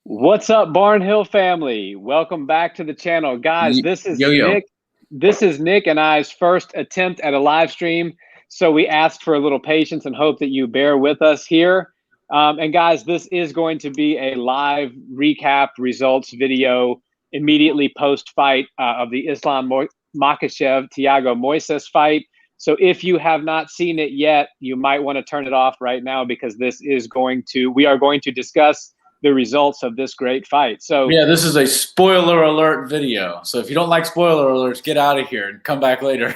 What's up, Barnhill family? Welcome back to the channel. Guys, this is Yo yo. Nick. This is Nick and I's first attempt at a live stream. So we asked for a little patience and hope that you bear with us here. And guys, this is going to be a live recap results video immediately post-fight of the Makhachev Thiago Moisés fight. So if you have not seen it yet, you might want to turn it off right now because we are going to discuss the results of this great fight. So Yeah, this is a spoiler alert video. So if you don't like spoiler alerts, get out of here and come back later.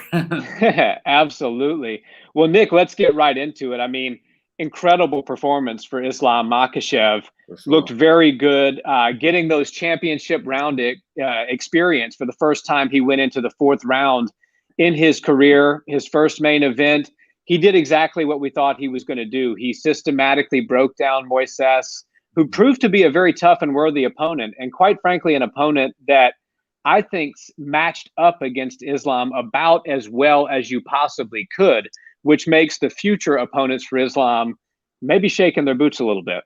absolutely. Well, Nick, let's get right into it. I mean, incredible performance for Islam Makhachev. For sure. Looked very good, getting those championship round experience for the first time. He went into the fourth round in his career, his first main event. He did exactly what we thought he was going to do. He systematically broke down Moisés, who proved to be a very tough and worthy opponent, and quite frankly, an opponent that I think matched up against Islam about as well as you possibly could, which makes the future opponents for Islam maybe shaking their boots a little bit.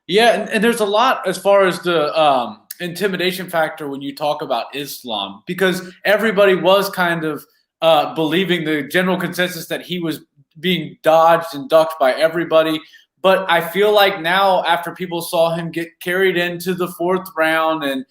Yeah, and there's a lot as far as the intimidation factor when you talk about Islam, because everybody was kind of believing the general consensus that he was being dodged and ducked by everybody. But I feel like now, after people saw him get carried into the fourth round and,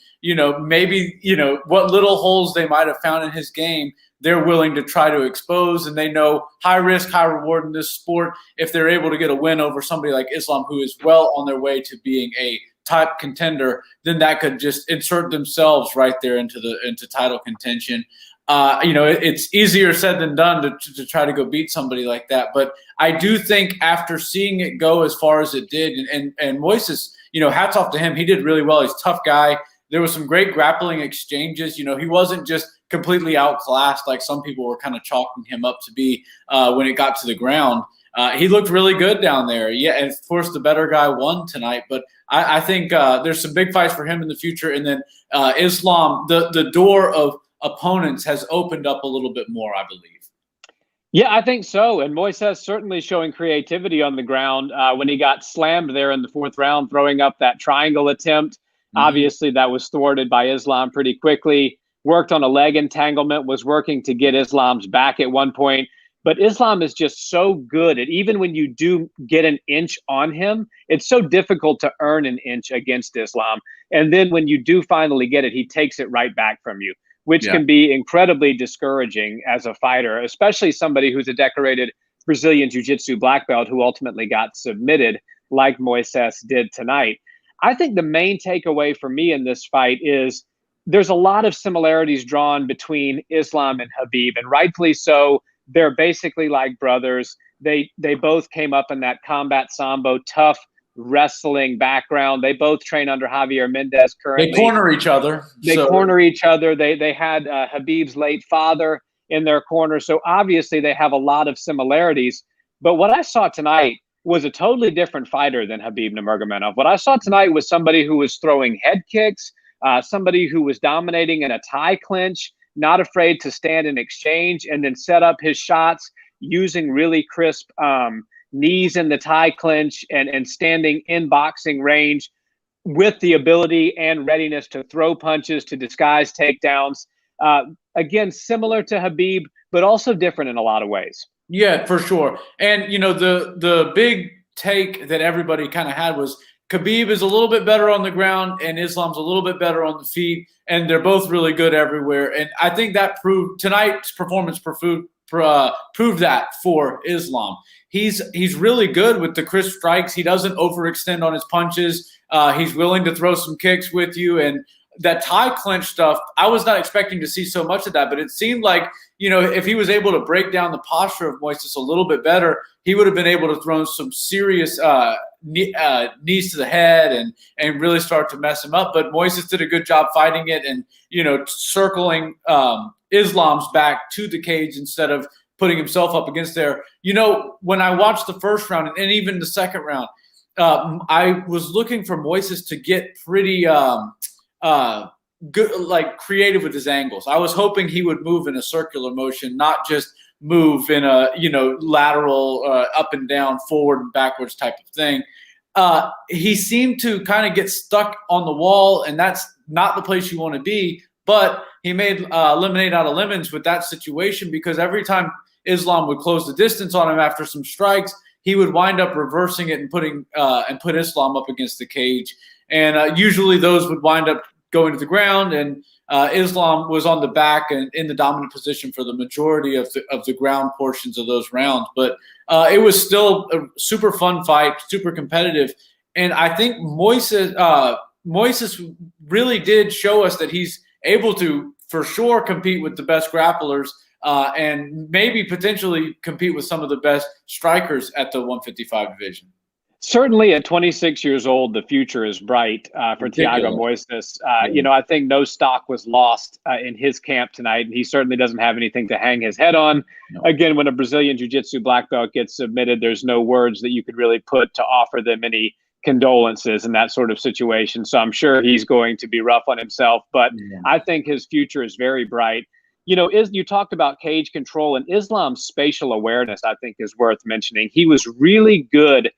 maybe, what little holes they might have found in his game, they're willing to try to expose. And they know high risk, high reward in this sport. If they're able to get a win over somebody like Islam, who is well on their way to being a top contender, then that could just insert themselves right there into title contention. It's easier said than done to try to go beat somebody like that. But I do think after seeing it go as far as it did, and Moisés, hats off to him. He did really well. He's a tough guy. There was some great grappling exchanges. He wasn't just completely outclassed like some people were kind of chalking him up to be when it got to the ground. He looked really good down there. Yeah, and of course the better guy won tonight. But I think there's some big fights for him in the future. And then Islam, the door of opponents has opened up a little bit more, I believe. Yeah, I think so. And Moisés certainly showing creativity on the ground when he got slammed there in the fourth round, throwing up that triangle attempt. Obviously, that was thwarted by Islam pretty quickly. Worked on a leg entanglement, was working to get Islam's back at one point. But Islam is just so good at, even when you do get an inch on him, it's so difficult to earn an inch against Islam. And then when you do finally get it, he takes it right back from you, which can be incredibly discouraging as a fighter, especially somebody who's a decorated Brazilian Jiu-Jitsu black belt who ultimately got submitted like Moisés did tonight. I think the main takeaway for me in this fight is there's a lot of similarities drawn between Islam and Khabib, and rightfully so. They're basically like brothers. They both came up in that combat sambo, tough wrestling background. They both train under Javier Mendez currently. They corner each other. They had Khabib's late father in their corner. So obviously they have a lot of similarities. But what I saw tonight was a totally different fighter than Khabib Nurmagomedov. What I saw tonight was somebody who was throwing head kicks, somebody who was dominating in a tie clinch, not afraid to stand in exchange and then set up his shots using really crisp knees in the tie clinch and standing in boxing range with the ability and readiness to throw punches, to disguise takedowns. Again, similar to Khabib, but also different in a lot of ways. Yeah, for sure. And, the big take that everybody kind of had was Khabib is a little bit better on the ground and Islam's a little bit better on the feet, and they're both really good everywhere. And I think that tonight's performance proved that for Islam. He's really good with the crisp strikes. He doesn't overextend on his punches. He's willing to throw some kicks with you. And that tie clinch stuff, I was not expecting to see so much of that, but it seemed like, if he was able to break down the posture of Moisés a little bit better, he would have been able to throw some serious knees to the head and really start to mess him up. But Moisés did a good job fighting it and, circling Islam's back to the cage instead of putting himself up against there. When I watched the first round and even the second round, I was looking for Moisés to get pretty good, like creative with his angles. I was hoping he would move in a circular motion, not just move in a lateral up and down, forward and backwards type of thing. he seemed to kind of get stuck on the wall, and that's not the place you want to be. But he made lemonade out of lemons with that situation, because every time Islam would close the distance on him after some strikes, he would wind up reversing it and put Islam up against the cage. And usually those would wind up going to the ground, and Islam was on the back and in the dominant position for the majority of the ground portions of those rounds. But it was still a super fun fight, super competitive. And I think Moisés really did show us that he's able to, for sure, compete with the best grapplers and maybe potentially compete with some of the best strikers at the 155 division. Certainly at 26 years old, the future is bright for Thiago Moisés. I think no stock was lost in his camp tonight, and he certainly doesn't have anything to hang his head on. No. Again, when a Brazilian Jiu-Jitsu black belt gets submitted, there's no words that you could really put to offer them any condolences in that sort of situation. So I'm sure he's going to be rough on himself, but I think his future is very bright. You talked about cage control, and Islam's spatial awareness, I think, is worth mentioning. He was really good.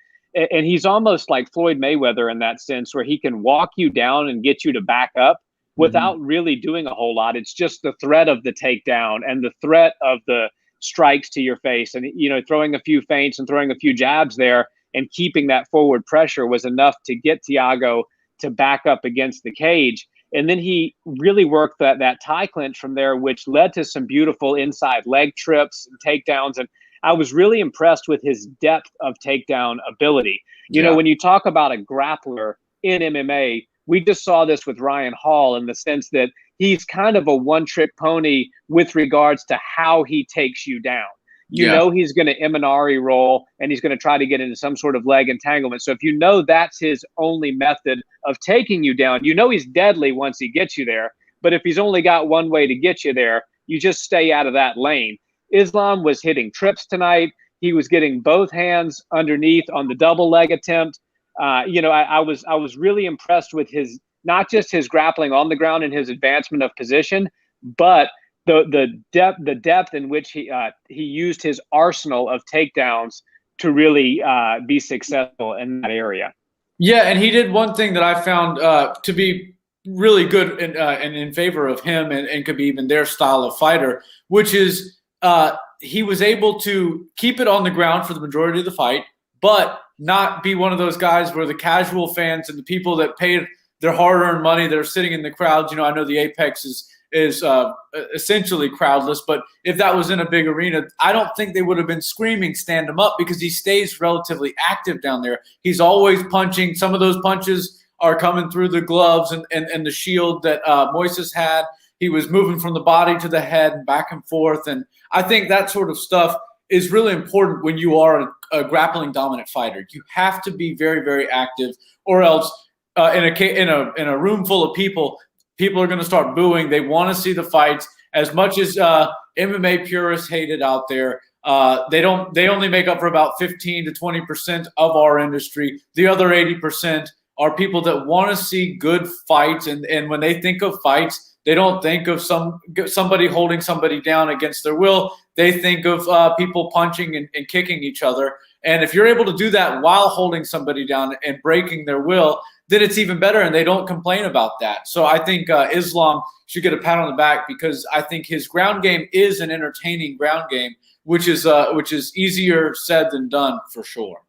And he's almost like Floyd Mayweather in that sense, where he can walk you down and get you to back up without really doing a whole lot. It's just the threat of the takedown and the threat of the strikes to your face, and throwing a few feints and throwing a few jabs there and keeping that forward pressure was enough to get Thiago to back up against the cage. And then he really worked that tie clinch from there, which led to some beautiful inside leg trips and takedowns. And I was really impressed with his depth of takedown ability. When you talk about a grappler in MMA, we just saw this with Ryan Hall in the sense that he's kind of a one-trick pony with regards to how he takes you down. He's going to Imanari roll, and he's going to try to get into some sort of leg entanglement. So if that's his only method of taking you down, he's deadly once he gets you there. But if he's only got one way to get you there, you just stay out of that lane. Islam was hitting trips tonight. He was getting both hands underneath on the double leg attempt. I was really impressed with his, not just his grappling on the ground and his advancement of position, but the depth in which he used his arsenal of takedowns to really be successful in that area. Yeah, and he did one thing that I found to be really good and in favor of him and could be even their style of fighter, which is he was able to keep it on the ground for the majority of the fight, but not be one of those guys where the casual fans and the people that paid their hard-earned money that are sitting in the crowds. I know the Apex is essentially crowdless, but if that was in a big arena, I don't think they would have been screaming stand him up, because he stays relatively active down there. He's always punching. Some of those punches are coming through the gloves and the shield that Moisés had. He was moving from the body to the head and back and forth. And I think that sort of stuff is really important when you are a grappling dominant fighter. You have to be very, very active, or else in a room full of people are going to start booing. They want to see the fights. As much as MMA purists hate it out there, they only make up for about 15 to 20% of our industry. The other 80% are people that want to see good fights. And when they think of fights, they don't think of somebody holding somebody down against their will. They think of people punching and kicking each other. And if you're able to do that while holding somebody down and breaking their will, then it's even better, and they don't complain about that. So I think Islam should get a pat on the back, because I think his ground game is an entertaining ground game, which is easier said than done for sure.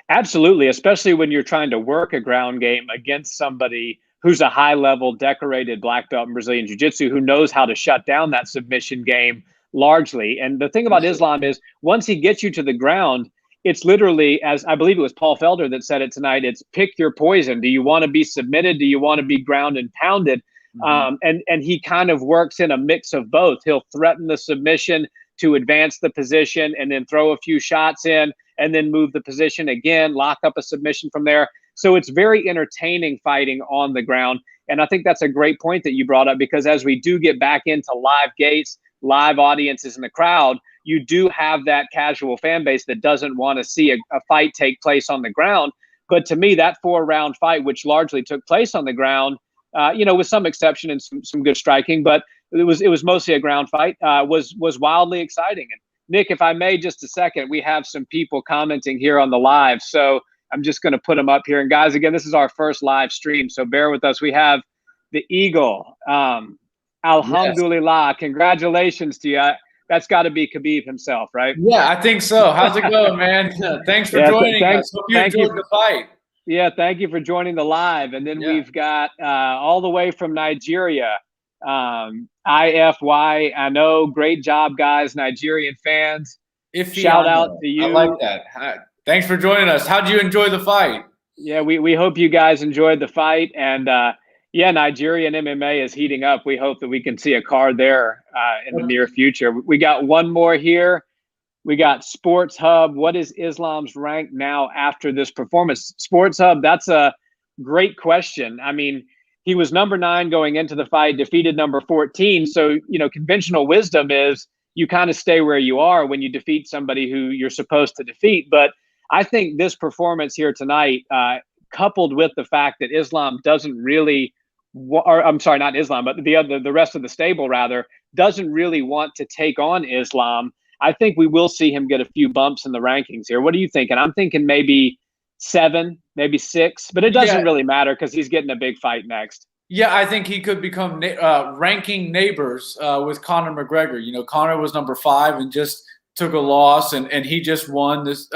Absolutely, especially when you're trying to work a ground game against somebody who's a high-level decorated black belt in Brazilian Jiu-Jitsu who knows how to shut down that submission game largely. And the thing about Islam is, once he gets you to the ground, it's literally, as I believe it was Paul Felder that said it tonight, it's pick your poison. Do you want to be submitted? Do you want to be ground and pounded? And he kind of works in a mix of both. He'll threaten the submission to advance the position and then throw a few shots in and then move the position again, lock up a submission from there. So it's very entertaining fighting on the ground. And I think that's a great point that you brought up, because as we do get back into live gates, live audiences in the crowd, you do have that casual fan base that doesn't want to see a fight take place on the ground. But to me, that 4-round fight, which largely took place on the ground, with some exception and some good striking, but it was mostly a ground fight, was wildly exciting. And Nick, if I may, just a second, we have some people commenting here on the live. So I'm just going to put them up here. And guys, again, this is our first live stream, so bear with us. We have the Eagle. Alhamdulillah. Yes. Congratulations to you. That's got to be Khabib himself, right? Yeah, I think so. How's it going, man? Thanks for joining us. Hope you enjoyed the fight. Yeah, thank you for joining the live. And then we've got all the way from Nigeria, IFY. I know, great job, guys, Nigerian fans. Shout out to you. I like that. Thanks for joining us. How'd you enjoy the fight? Yeah, we hope you guys enjoyed the fight. And Nigerian MMA is heating up. We hope that we can see a card there in the near future. We got one more here. We got Sports Hub. What is Islam's rank now after this performance? Sports Hub, that's a great question. I mean, he was number 9 going into the fight, defeated number 14. So, conventional wisdom is you kind of stay where you are when you defeat somebody who you're supposed to defeat. But I think this performance here tonight, coupled with the fact that Islam doesn't really not Islam, but the rest of the stable rather doesn't really want to take on Islam. I think we will see him get a few bumps in the rankings here. What are you thinking? I'm thinking maybe 7, maybe 6, but it doesn't really matter because he's getting a big fight next. Yeah, I think he could become ranking neighbors with Conor McGregor. Conor was number 5 and just took a loss, and he just won this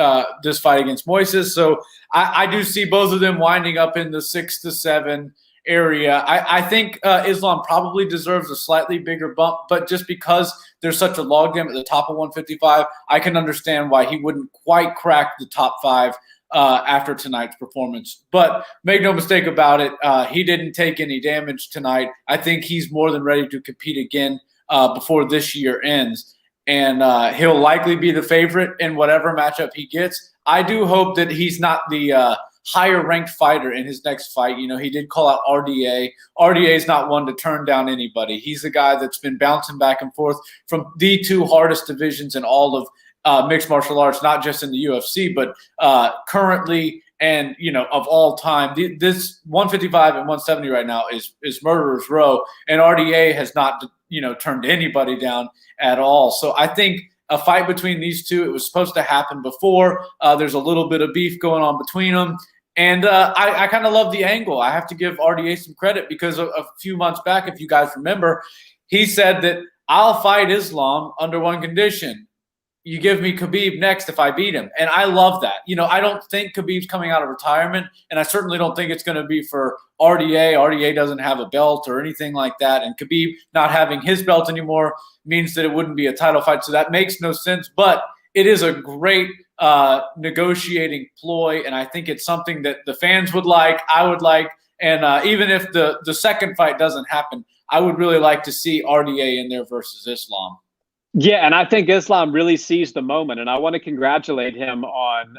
fight against Moisés. So I do see both of them winding up in the 6 to 7 area. I think Islam probably deserves a slightly bigger bump, but just because there's such a logjam at the top of 155, I can understand why he wouldn't quite crack the top 5 after tonight's performance. But make no mistake about it, he didn't take any damage tonight. I think he's more than ready to compete again before this year ends. And he'll likely be the favorite in whatever matchup he gets. I do hope that he's not the higher-ranked fighter in his next fight. He did call out RDA. RDA is not one to turn down anybody. He's a guy that's been bouncing back and forth from the 2 hardest divisions in all of mixed martial arts, not just in the UFC, but currently and, of all time. This 155 and 170 right now is murderer's row, and RDA has not, turned anybody down at all. So I think a fight between these two, it was supposed to happen before. There's a little bit of beef going on between them. And I kind of love the angle. I have to give RDA some credit because a few months back, if you guys remember, he said that I'll fight Islam under one condition. You give me Khabib next if I beat him. And I love that. I don't think Khabib's coming out of retirement, and I certainly don't think it's going to be for RDA. RDA doesn't have a belt or anything like that, and Khabib not having his belt anymore means that it wouldn't be a title fight. So that makes no sense, but it is a great negotiating ploy, and I think it's something that the fans would like, I would like, and even if the second fight doesn't happen, I would really like to see RDA in there versus Islam. Yeah, and I think Islam really seized the moment, and I want to congratulate him on,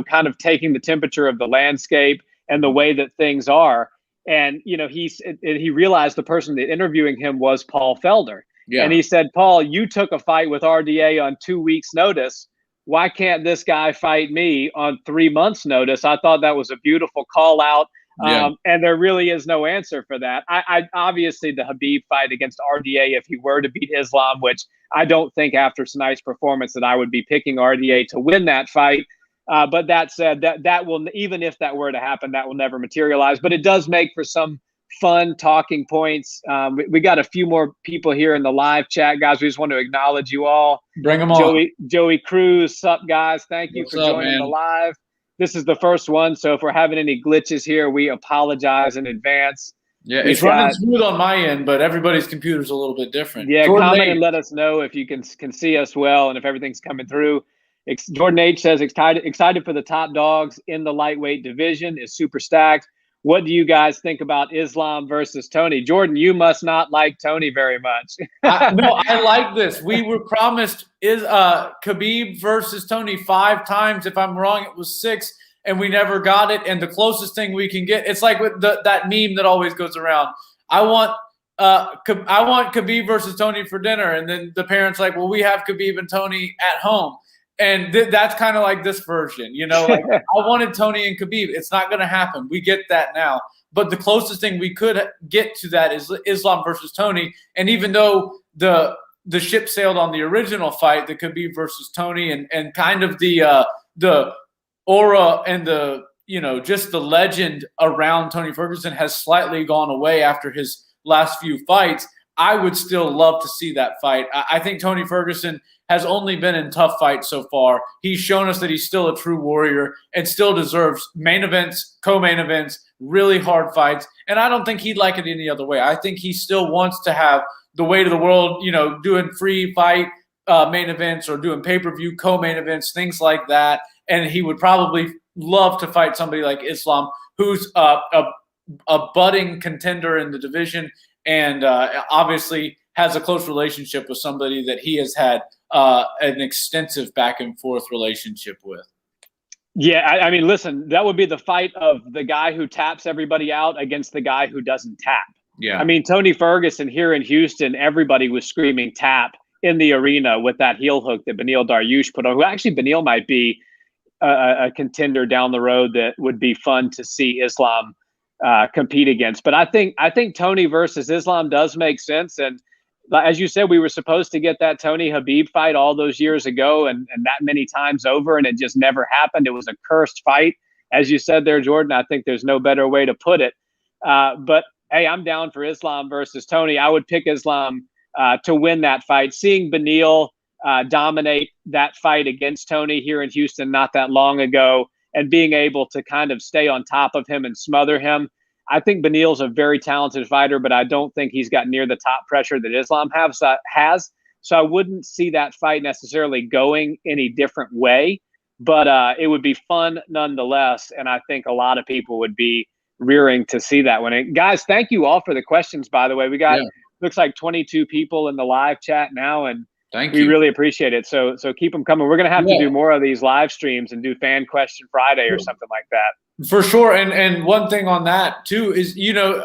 kind of taking the temperature of the landscape and the way that things are. And, he realized the person that interviewing him was Paul Felder. Yeah. And he said, Paul, you took a fight with RDA on 2 weeks' notice. Why can't this guy fight me on 3 months' notice? I thought that was a beautiful call out. And there really is no answer for that. I obviously the Khabib fight against RDA, if he were to beat Islam, which I don't think after tonight's performance that I would be picking RDA to win that fight. But that said, that will, even if that were to happen, that will never materialize. But it does make for some fun talking points. We got a few more people here in the live chat, guys. We just want to acknowledge you all. Bring them on. Joey Cruz, sup, guys? Thank you for joining the live. This is the first one, so if we're having any glitches here, we apologize in advance. Yeah, it's running smooth on my end, but everybody's computer's a little bit different. Yeah, comment and let us know if you can see us well and if everything's coming through. Jordan H says, excited for the top dogs in the lightweight division, is super stacked. What do you guys think about Islam versus Tony? Jordan, you must not like Tony very much. No, I like this. We were promised Khabib versus Tony 5 times. If I'm wrong, it was 6, and we never got it. And the closest thing we can get, it's like with that meme that always goes around. I want Khabib versus Tony for dinner, and then the parents like, well, we have Khabib and Tony at home. And that's kind of like this version, like I wanted Tony and Khabib. It's not going to happen. We get that now. But the closest thing we could get to that is Islam versus Tony. And even though the ship sailed on the original fight, the Khabib versus Tony, and kind of the aura and the just the legend around Tony Ferguson has slightly gone away after his last few fights, I would still love to see that fight. I think Tony Ferguson has only been in tough fights so far. He's shown us that he's still a true warrior and still deserves main events, co-main events, really hard fights. And I don't think he'd like it any other way. I think he still wants to have the weight of the world, doing free fight main events or doing pay-per-view co-main events, things like that. And he would probably love to fight somebody like Islam, who's a budding contender in the division, and obviously has a close relationship with somebody that he has had an extensive back and forth relationship with. Yeah, I mean, listen, that would be the fight of the guy who taps everybody out against the guy who doesn't tap. Yeah. I mean, Tony Ferguson here in Houston, everybody was screaming tap in the arena with that heel hook that Beneil Dariush put on, who actually Beneil might be a contender down the road that would be fun to see Islam compete against. But I think Tony versus Islam does make sense. And as you said, we were supposed to get that Tony Habib fight all those years ago and that many times over, and it just never happened. It was a cursed fight. As you said there, Jordan, I think there's no better way to put it. But hey, I'm down for Islam versus Tony. I would pick Islam to win that fight. Seeing Beneil dominate that fight against Tony here in Houston not that long ago and being able to kind of stay on top of him and smother him. I think Beneil's a very talented fighter, but I don't think he's got near the top pressure that Islam has. So I wouldn't see that fight necessarily going any different way, but it would be fun nonetheless. And I think a lot of people would be rearing to see that one. And guys, thank you all for the questions, by the way. We got, looks like 22 people in the live chat now, and we really appreciate it. So keep them coming. We're going to have to do more of these live streams and do Fan Question Friday or something like that. For sure. And one thing on that, too, is,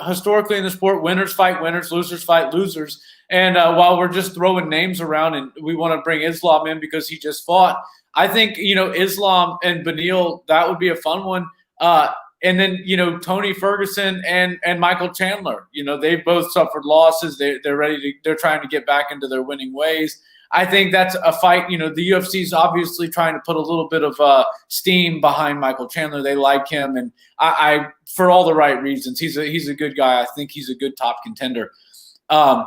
historically in the sport, winners fight winners, losers fight losers. And while we're just throwing names around and we want to bring Islam in because he just fought, I think, Islam and Beneil, that would be a fun one. And then, Tony Ferguson and Michael Chandler, they've both suffered losses. They're trying to get back into their winning ways. I think that's a fight. The UFC is obviously trying to put a little bit of steam behind Michael Chandler. They like him, and I for all the right reasons. He's a good guy. I think he's a good top contender. I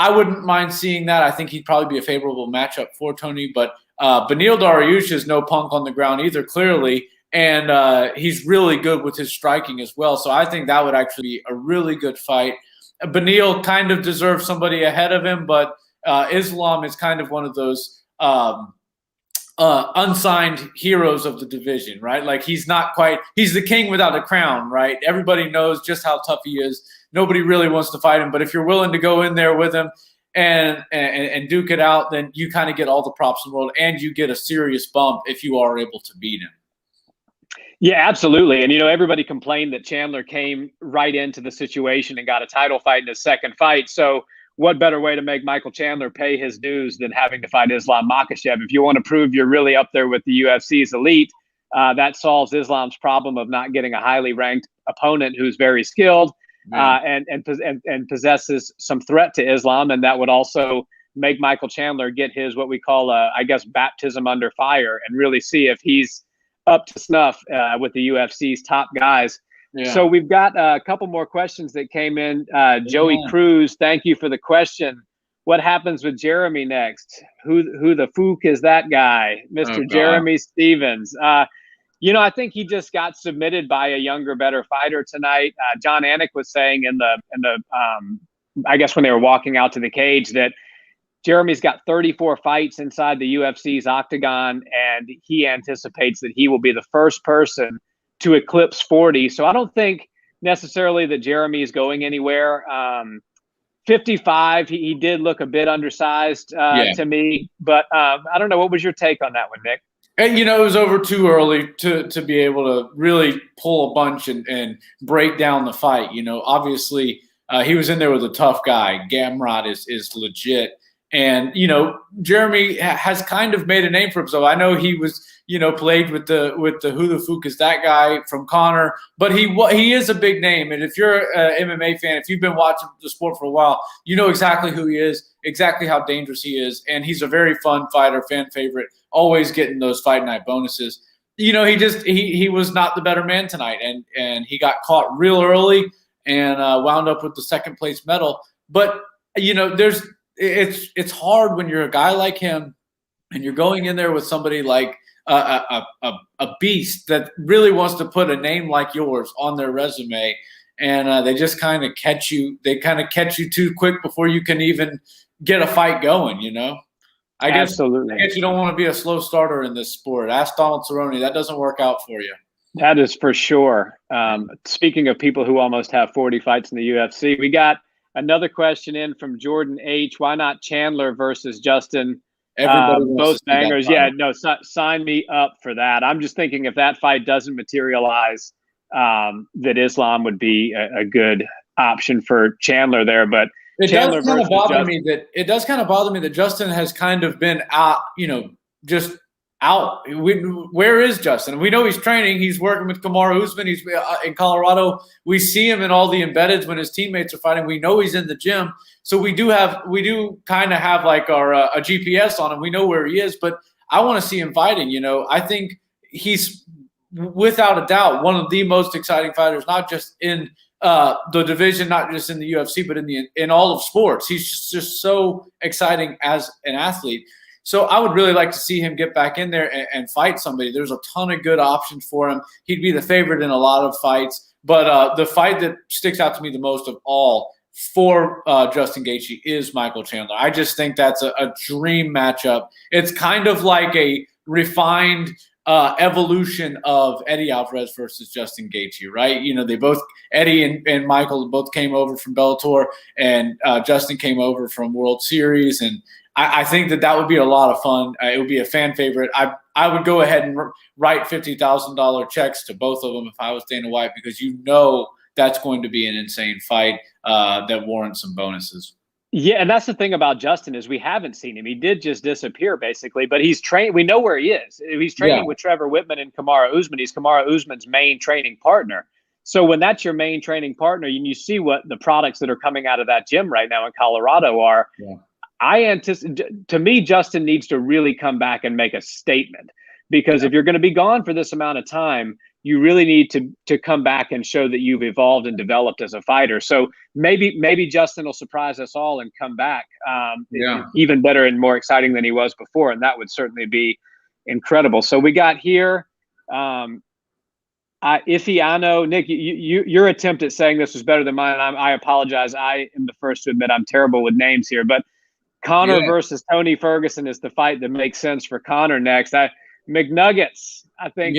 wouldn't mind seeing that. I think he'd probably be a favorable matchup for Tony. But Beneil Dariush is no punk on the ground either, clearly, and he's really good with his striking as well. So I think that would actually be a really good fight. Beneil kind of deserves somebody ahead of him, but Islam is kind of one of those unsigned heroes of the division, right? Like he's the king without a crown, right? Everybody knows just how tough he is. Nobody really wants to fight him, but if you're willing to go in there with him and duke it out, then you kind of get all the props in the world, and you get a serious bump if you are able to beat him. Yeah, absolutely. And, everybody complained that Chandler came right into the situation and got a title fight in his second fight. So what better way to make Michael Chandler pay his dues than having to fight Islam Makhachev? If you want to prove you're really up there with the UFC's elite, that solves Islam's problem of not getting a highly ranked opponent who's very skilled and possesses some threat to Islam. And that would also make Michael Chandler get his, what we call, baptism under fire, and really see if he's up to snuff with the UFC's top guys. Yeah. So we've got a couple more questions that came in. Joey Cruz, thank you for the question. What happens with Jeremy next? Who the fook is that guy, Mr. Jeremy Stevens? I think he just got submitted by a younger, better fighter tonight. John Anik was saying in the I guess when they were walking out to the cage that Jeremy's got 34 fights inside the UFC's octagon, and he anticipates that he will be the first person to eclipse 40. So I don't think necessarily that Jeremy is going anywhere. 55, he did look a bit undersized to me, but I don't know. What was your take on that one, Nick? And, it was over too early to be able to really pull a bunch and break down the fight. Obviously he was in there with a tough guy. Gamrot is legit. And, Jeremy has kind of made a name for himself. I know he was, played with the who the fook is that guy from Connor, but he is a big name. And if you're an MMA fan, if you've been watching the sport for a while, you know exactly who he is, exactly how dangerous he is. And he's a very fun fighter, fan favorite, always getting those fight night bonuses. he was not the better man tonight, and he got caught real early and wound up with the second place medal. But it's hard when you're a guy like him and you're going in there with somebody like a beast that really wants to put a name like yours on their resume, and they just kind of catch you. They kind of catch you too quick before you can even get a fight going. I guess you don't want to be a slow starter in this sport. Ask Donald Cerrone. That doesn't work out for you. That is for sure. Speaking of people who almost have 40 fights in the UFC, we got another question in from Jordan H. Why not Chandler versus Justin? Both bangers. Yeah, no, sign me up for that. I'm just thinking if that fight doesn't materialize, that Islam would be a good option for Chandler there. But it does kind of bother me that Justin has kind of been out, just out. Where is Justin? We know he's training. He's working with Kamaru Usman. He's in Colorado. We see him in all the embeds when his teammates are fighting. We know he's in the gym. So we do kind of have like our a GPS on him. We know where he is, but I want to see him fighting. I think he's without a doubt one of the most exciting fighters, not just in the division, not just in the UFC, but in all of sports. He's just so exciting as an athlete. So I would really like to see him get back in there and fight somebody. There's a ton of good options for him. He'd be the favorite in a lot of fights. But the fight that sticks out to me the most of all for Justin Gaethje is Michael Chandler. I just think that's a dream matchup. It's kind of like a refined evolution of Eddie Alvarez versus Justin Gaethje, right? They both, Eddie and Michael both came over from Bellator, and Justin came over from World Series, and I think that would be a lot of fun. It would be a fan favorite. I would go ahead and write $50,000 checks to both of them if I was Dana White, because that's going to be an insane fight that warrants some bonuses. Yeah, and that's the thing about Justin is we haven't seen him. He did just disappear basically, but he's trained. We know where he is. He's training with Trevor Whitman and Kamaru Usman. He's Kamaru Usman's main training partner. So when that's your main training partner, and you see what the products that are coming out of that gym right now in Colorado are. Yeah. To me, Justin needs to really come back and make a statement, because if you're going to be gone for this amount of time, you really need to come back and show that you've evolved and developed as a fighter. So maybe Justin will surprise us all and come back even better and more exciting than he was before, and that would certainly be incredible. So we got here, Ifiano. Nick, your attempt at saying this was better than mine. I apologize. I am the first to admit I'm terrible with names here, but Conor versus Tony Ferguson is the fight that makes sense for Conor next. McNuggets. I think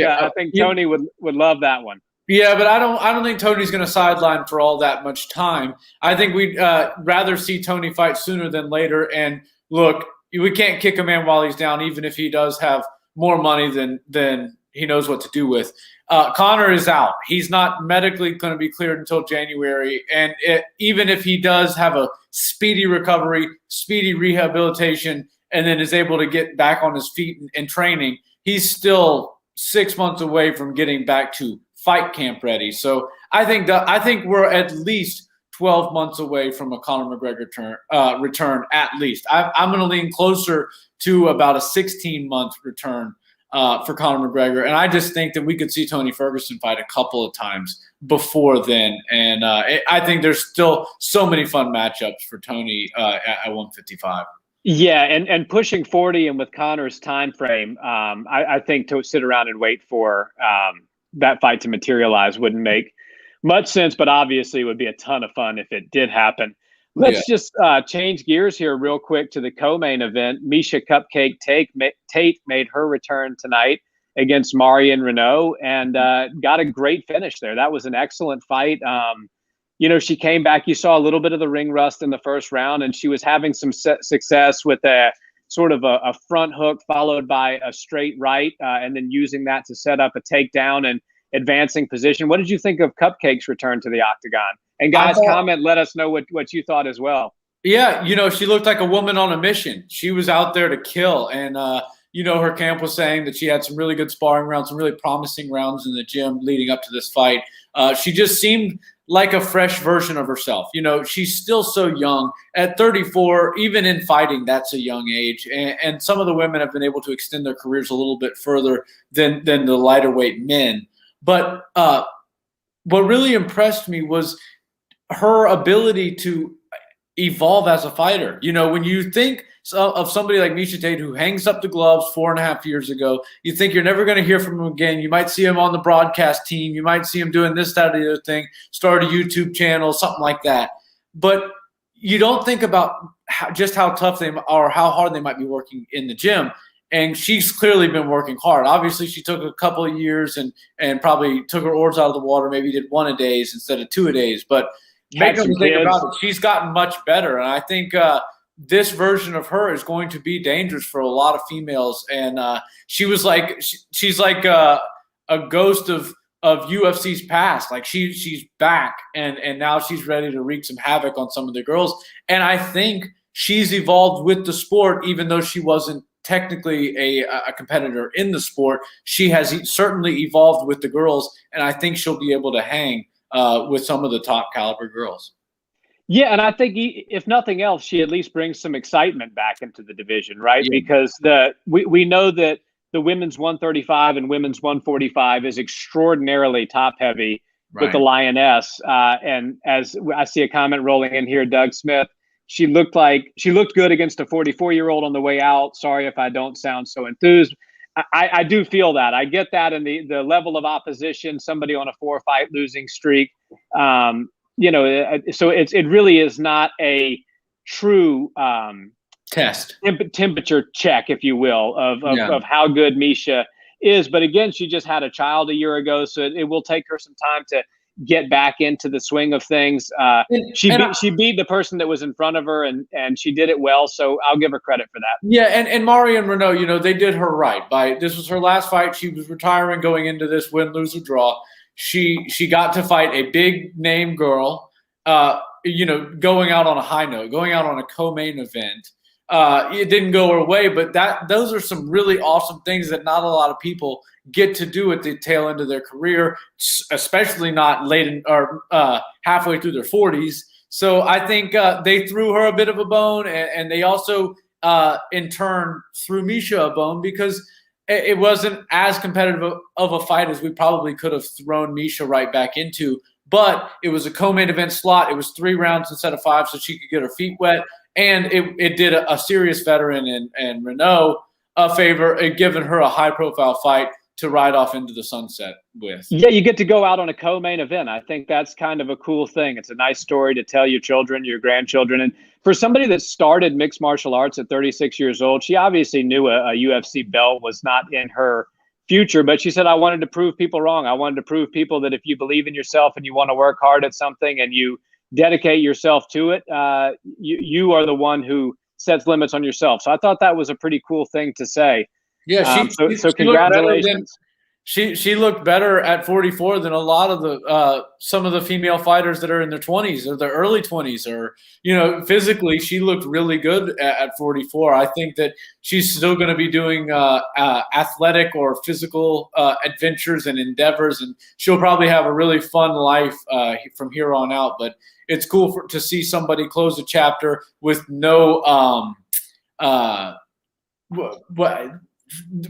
Tony would love that one. Yeah, but I don't think Tony's going to sideline for all that much time. I think we'd rather see Tony fight sooner than later. And look, we can't kick a man while he's down, even if he does have more money than he knows what to do with. Conor is out. He's not medically going to be cleared until January. And even if he does have a speedy recovery, speedy rehabilitation, and then is able to get back on his feet and training, he's still 6 months away from getting back to fight camp ready. So I think we're at least 12 months away from a Conor McGregor return at least. I'm going to lean closer to about a 16-month return for Conor McGregor. And I just think that we could see Tony Ferguson fight a couple of times before then. And I think there's still so many fun matchups for Tony at 155. Yeah, and pushing 40 and with Conor's time frame, I think to sit around and wait for that fight to materialize wouldn't make much sense, but obviously it would be a ton of fun if it did happen. Let's just change gears here real quick to the co-main event. Miesha Cupcake Tate made her return tonight against Marion Reneau and got a great finish there. That was an excellent fight. She came back. You saw a little bit of the ring rust in the first round, and she was having some success with a sort of a front hook followed by a straight right, and then using that to set up a takedown and advancing position. What did you think of Cupcake's return to the octagon? And guys, comment, let us know what you thought as well. Yeah, she looked like a woman on a mission. She was out there to kill. And, her camp was saying that she had some really good sparring rounds, some really promising rounds in the gym leading up to this fight. She just seemed like a fresh version of herself. She's still so young. At 34, even in fighting, that's a young age. And some of the women have been able to extend their careers a little bit further than the lighter weight men. But what really impressed me was her ability to evolve as a fighter. When you think of somebody like Miesha Tate, who hangs up the gloves 4.5 years ago, you think you're never going to hear from him again. You might see him on the broadcast team. You might see him doing this, that, or the other thing, start a YouTube channel, something like that. But you don't think about just how tough they are, or how hard they might be working in the gym. And she's clearly been working hard. Obviously, she took a couple of years and probably took her oars out of the water, maybe did 1 a days instead of 2 a days. But make no mistake about it, she's gotten much better. And I think this version of her is going to be dangerous for a lot of females. And she's like a ghost of UFC's past. Like she's back, and now she's ready to wreak some havoc on some of the girls. And I think she's evolved with the sport, even though she wasn't technically a competitor in the sport. She has certainly evolved with the girls, and I think she'll be able to hang with some of the top caliber girls. Yeah, and I think if nothing else, she at least brings some excitement back into the division, right? Yeah. Because we know that the women's 135 and women's 145 is extraordinarily top heavy with the Lioness. And as I see a comment rolling in here, Doug Smith, she looked good against a 44-year-old on the way out. Sorry if I don't sound so enthused. I do feel that. I get that, and the level of opposition, somebody on a 4-fight losing streak. So it really is not a true test temperature check, if you will, of how good Miesha is. But again, she just had a child a year ago, so it will take her some time to get back into the swing of things. She beat the person that was in front of her, and she did it well. So I'll give her credit for that. Yeah, and Marion Reneau, they did her right. This was her last fight. She was retiring going into this win, lose, or draw. She got to fight a big name girl, going out on a high note, going out on a co-main event. It didn't go her way, but those are some really awesome things that not a lot of people get to do at the tail end of their career, especially not late or halfway through their 40s. So I think they threw her a bit of a bone, and they also in turn threw Miesha a bone, because it wasn't as competitive of a fight as we probably could have thrown Miesha right back into. But it was a co-main event slot. It was 3 rounds instead of 5, so she could get her feet wet. And it did a serious veteran and Reneau a favor, giving her a high-profile fight to ride off into the sunset with. Yeah, you get to go out on a co-main event. I think that's kind of a cool thing. It's a nice story to tell your children, your grandchildren. And for somebody that started mixed martial arts at 36 years old, she obviously knew a UFC belt was not in her future, but she said, I wanted to prove people wrong. I wanted to prove people that if you believe in yourself and you want to work hard at something and you dedicate yourself to it, you are the one who sets limits on yourself. So I thought that was a pretty cool thing to say. Yeah, so congratulations. She looked better at 44 than a lot of the some of the female fighters that are in their 20s or their early 20s, or physically she looked really good at 44. I think that she's still going to be doing athletic or physical adventures and endeavors, and she'll probably have a really fun life from here on out. But it's cool to see somebody close a chapter with no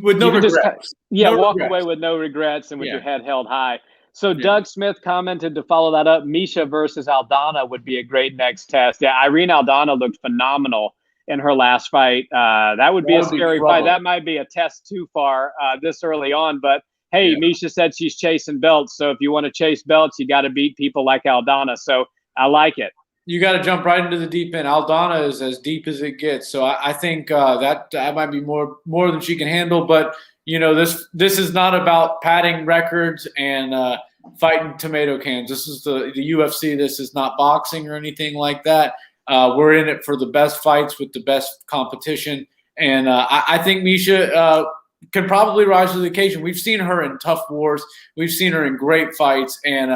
with no regrets. Walk away with no regrets and with your head held high. So Doug Smith commented to follow that up, Miesha versus Aldana would be a great next test. Yeah, Irene Aldana looked phenomenal in her last fight. That would be a scary fight. That might be a test too far this early on. But, hey, Miesha said she's chasing belts. So if you want to chase belts, you got to beat people like Aldana. So I like it. You got to jump right into the deep end. Aldana is as deep as it gets, so I think that might be more than she can handle. But this is not about padding records and fighting tomato cans. This is the UFC. This is not boxing or anything like that. We're in it for the best fights with the best competition, and I think Miesha can probably rise to the occasion. We've seen her in tough wars. We've seen her in great fights and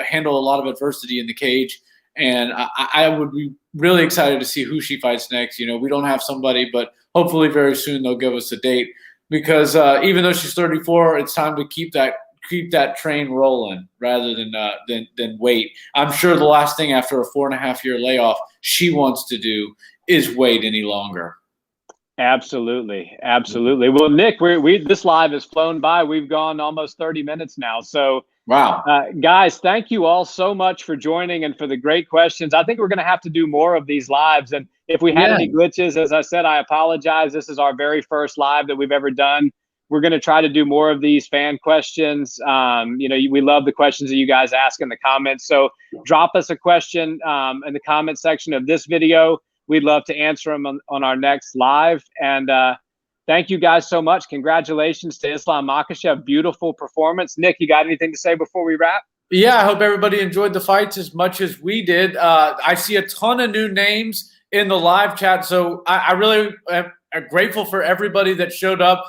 handle a lot of adversity in the cage. And I would be really excited to see who she fights next. We don't have somebody, but hopefully very soon they'll give us a date, because even though she's 34, it's time to keep that keep that train rolling rather than wait. I'm sure the last thing after a 4.5-year layoff she wants to do is wait any longer. Absolutely. Absolutely. Well, Nick, this live has flown by. We've gone almost 30 minutes now. So, wow. Guys, thank you all so much for joining and for the great questions. I think we're going to have to do more of these lives. And if we had any glitches, as I said, I apologize. This is our very first live that we've ever done. We're going to try to do more of these fan questions. We love the questions that you guys ask in the comments. So drop us a question in the comment section of this video. We'd love to answer them on our next live. And thank you guys so much. Congratulations to Islam Makhachev. Beautiful performance. Nick, you got anything to say before we wrap? Yeah, I hope everybody enjoyed the fights as much as we did. I see a ton of new names in the live chat. So I really am grateful for everybody that showed up.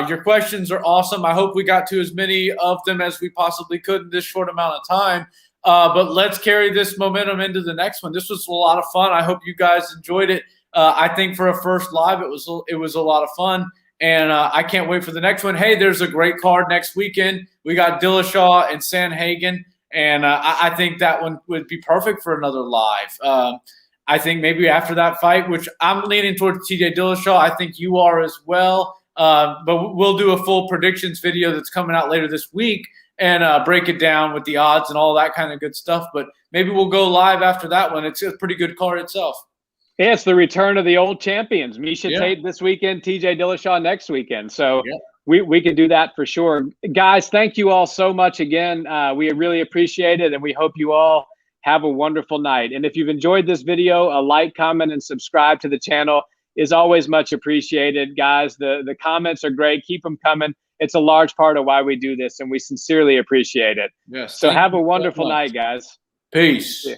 Your questions are awesome. I hope we got to as many of them as we possibly could in this short amount of time. But let's carry this momentum into the next one. This was a lot of fun. I hope you guys enjoyed it. I think for a first live, it was a lot of fun, and I can't wait for the next one. Hey, there's a great card next weekend. We got Dillashaw and Sanhagen, and I think that one would be perfect for another live. I think maybe after that fight, which I'm leaning towards TJ Dillashaw. I think you are as well. But we'll do a full predictions video that's coming out later this week and break it down with the odds and all that kind of good stuff. But maybe we'll go live after that one. It's a pretty good card itself. Yeah, it's the return of the old champions. Miesha Tate this weekend, TJ Dillashaw next weekend. So we could do that for sure. Guys, thank you all so much again. We really appreciate it, and we hope you all have a wonderful night. And if you've enjoyed this video, a like, comment, and subscribe to the channel is always much appreciated. Guys, the comments are great. Keep them coming. It's a large part of why we do this, and we sincerely appreciate it. Yes. So have a wonderful night, guys. Peace.